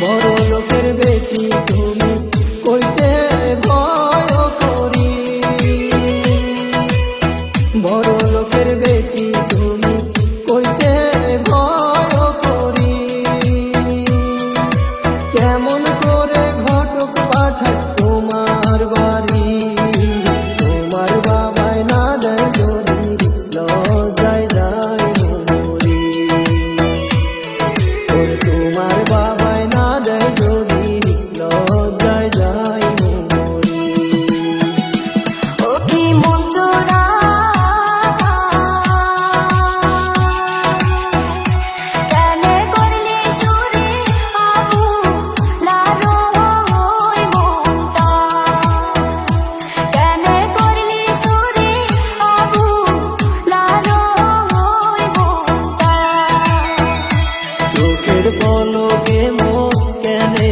বড় লোকের বেটি তুমি কইতে ভয় করি, বড় লোকের বেটি তুমি কইতে ভয় করি। কেমন করে ঘটক পাঠাক তোমার বাড়ি, তোমার বাবাই না দেয় যদি লজ্জায় যায় মরি। ওর তোমার বাবাই না দেয় যদি লজ্জায় যায় মরি। ও কি মন চোরা কেনে করলি চুরি আবু লালো ওই মনটা, কেনে করলি চুরি আবু লালো ওই মনটা। চোখের পলকে মন কেনে